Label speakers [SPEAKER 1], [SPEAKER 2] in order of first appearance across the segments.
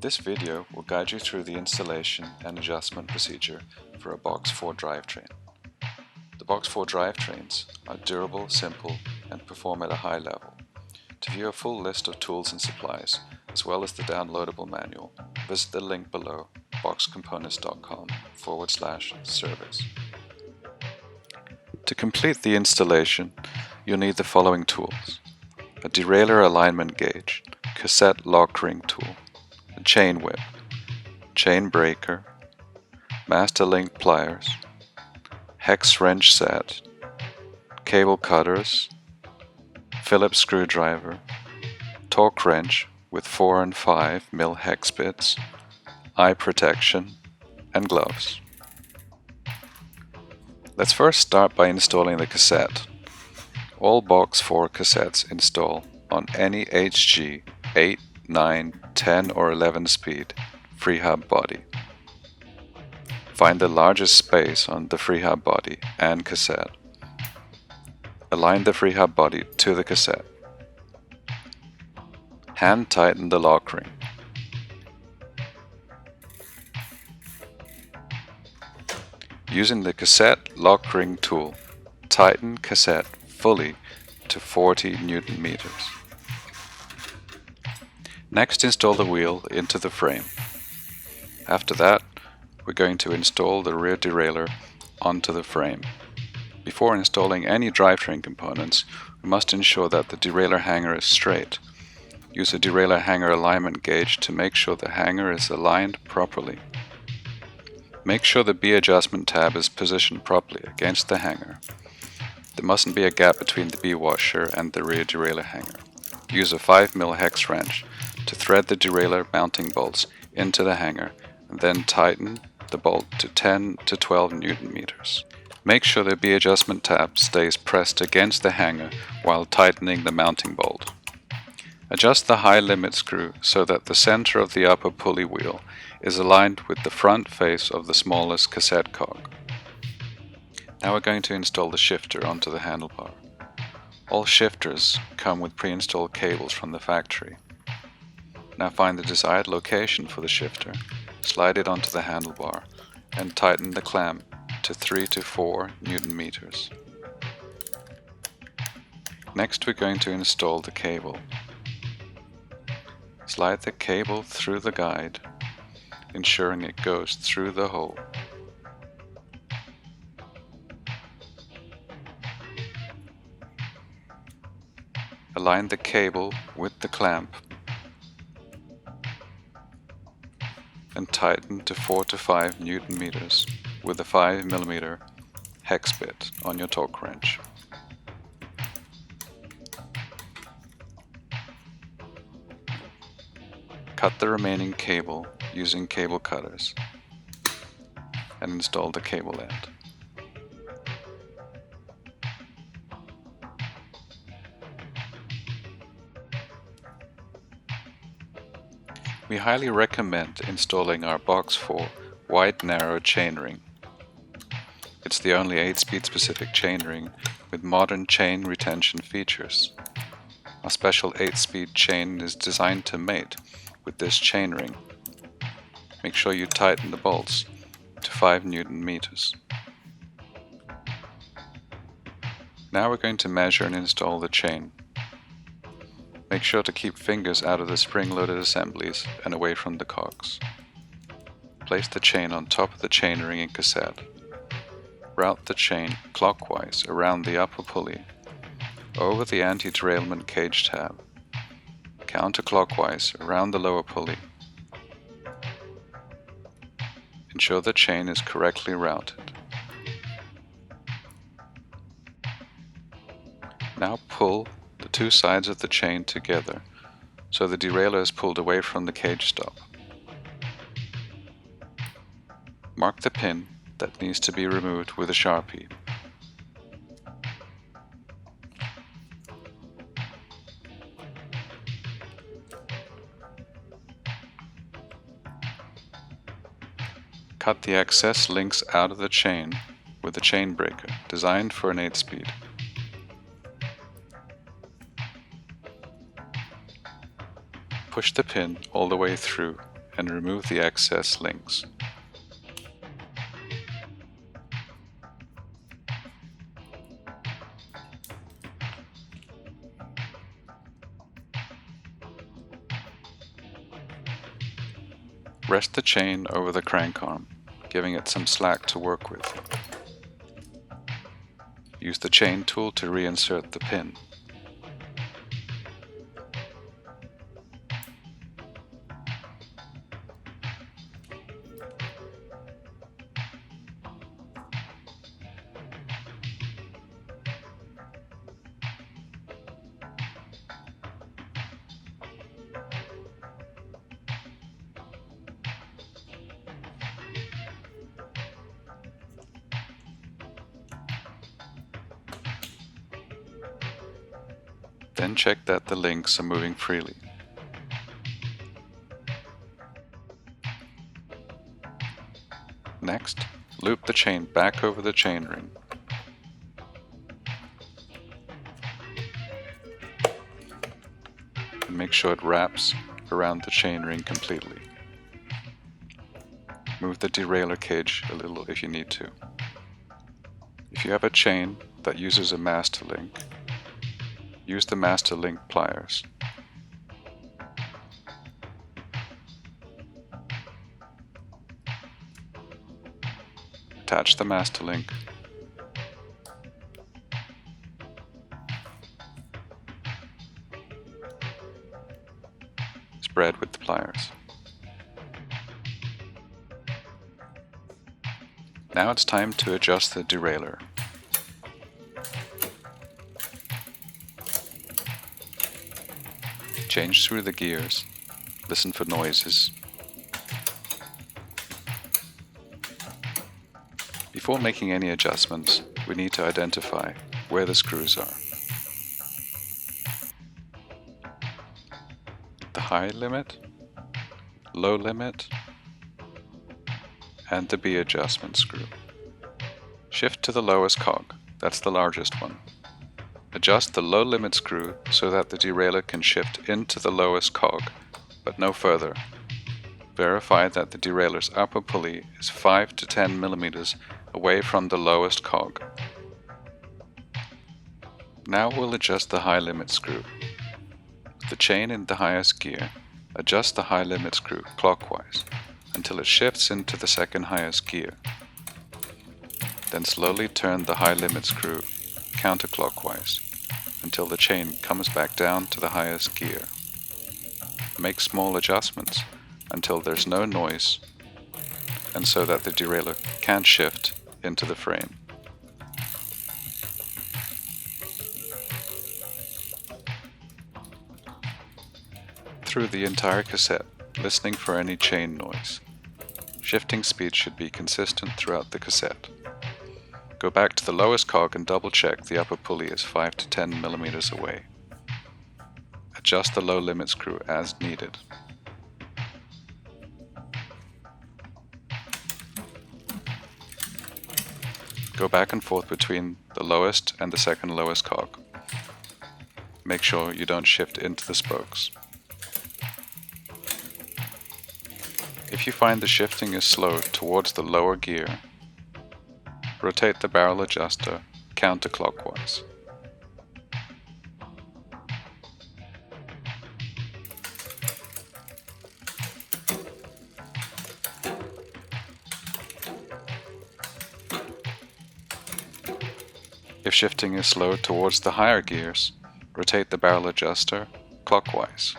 [SPEAKER 1] This video will guide you through the installation and adjustment procedure for a Box Four drivetrain. The Box Four drivetrains are durable, simple, and perform at a high level. To view a full list of tools and supplies, as well as the downloadable manual, visit the link below boxcomponents.com/service. To complete the installation, you'll need the following tools: a derailleur alignment gauge, cassette lock ring tool, a chain whip, chain breaker, master link pliers, hex wrench set, cable cutters, Phillips screwdriver, torque wrench with 4 and 5 mil hex bits, eye protection, and gloves. Let's first start by installing the cassette. All Box 4 cassettes install on any HG 8, 9, 10 or 11 speed freehub body. Find the largest space on the freehub body and cassette. Align the freehub body to the cassette. Hand tighten the lock ring. Using the cassette lock ring tool, tighten cassette fully to 40 Newton meters. Next, install the wheel into the frame. After that, we're going to install the rear derailleur onto the frame. Before installing any drivetrain components, we must ensure that the derailleur hanger is straight. Use a derailleur hanger alignment gauge to make sure the hanger is aligned properly. Make sure the B adjustment tab is positioned properly against the hanger. There mustn't be a gap between the B washer and the rear derailleur hanger. Use a 5 mil hex wrench to thread the derailleur mounting bolts into the hanger and then tighten the bolt to 10 to 12 Newton meters. Make sure the B adjustment tab stays pressed against the hanger while tightening the mounting bolt. Adjust the high limit screw so that the center of the upper pulley wheel is aligned with the front face of the smallest cassette cog. Now we're going to install the shifter onto the handlebar. All shifters come with pre-installed cables from the factory. Now find the desired location for the shifter, slide it onto the handlebar, and tighten the clamp to 3 to 4 Newton meters. Next we're going to install the cable. Slide the cable through the guide, ensuring it goes through the hole. Align the cable with the clamp and tighten to 4 to 5 Newton meters with a 5 mm hex bit on your torque wrench. Cut the remaining cable using cable cutters and install the cable end. We highly recommend installing our Box 4 wide narrow chainring. It's the only 8-speed specific chainring with modern chain retention features. Our special 8-speed chain is designed to mate with this chainring. Make sure you tighten the bolts to 5 Newton meters. Now we're going to measure and install the chain. Make sure to keep fingers out of the spring-loaded assemblies and away from the cogs. Place the chain on top of the chainring and cassette. Route the chain clockwise around the upper pulley, over the anti-derailment cage tab, counterclockwise around the lower pulley. Ensure the chain is correctly routed. Now pull the two sides of the chain together so the derailleur is pulled away from the cage stop. Mark the pin that needs to be removed with a Sharpie. Cut the excess links out of the chain with a chain breaker designed for an 8-speed. Push the pin all the way through and remove the excess links. Rest the chain over the crank arm, giving it some slack to work with. Use the chain tool to reinsert the pin. Then check that the links are moving freely. Next, loop the chain back over the chainring. And make sure it wraps around the chainring completely. Move the derailleur cage a little if you need to. If you have a chain that uses a master link, use the master link pliers. Attach the master link. Spread with the pliers. Now it's time to adjust the derailleur. Change through the gears. Listen for noises. Before making any adjustments, we need to identify where the screws are. The high limit, low limit, and the B adjustment screw. Shift to the lowest cog, that's the largest one. Adjust the low limit screw so that the derailleur can shift into the lowest cog, but no further. Verify that the derailleur's upper pulley is 5 to 10 millimeters away from the lowest cog. Now we'll adjust the high limit screw. With the chain in the highest gear, adjust the high limit screw clockwise until it shifts into the second highest gear. Then slowly turn the high limit screw counterclockwise until the chain comes back down to the highest gear. Make small adjustments until there's no noise and so that the derailleur can shift into the frame. Through the entire cassette, listening for any chain noise. Shifting speed should be consistent throughout the cassette. Go back to the lowest cog and double check the upper pulley is 5 to 10 millimeters away. Adjust the low limit screw as needed. Go back and forth between the lowest and the second lowest cog. Make sure you don't shift into the spokes. If you find the shifting is slow towards the lower gear, rotate the barrel adjuster counterclockwise. If shifting is slow towards the higher gears, rotate the barrel adjuster clockwise.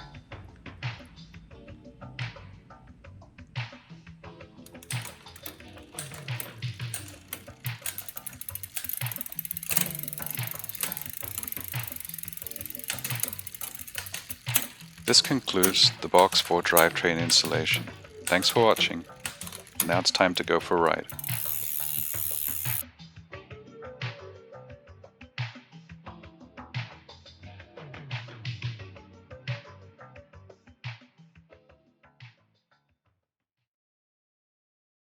[SPEAKER 1] This concludes the Box Four Drivetrain installation. Thanks for watching. Now it's time to go for a ride.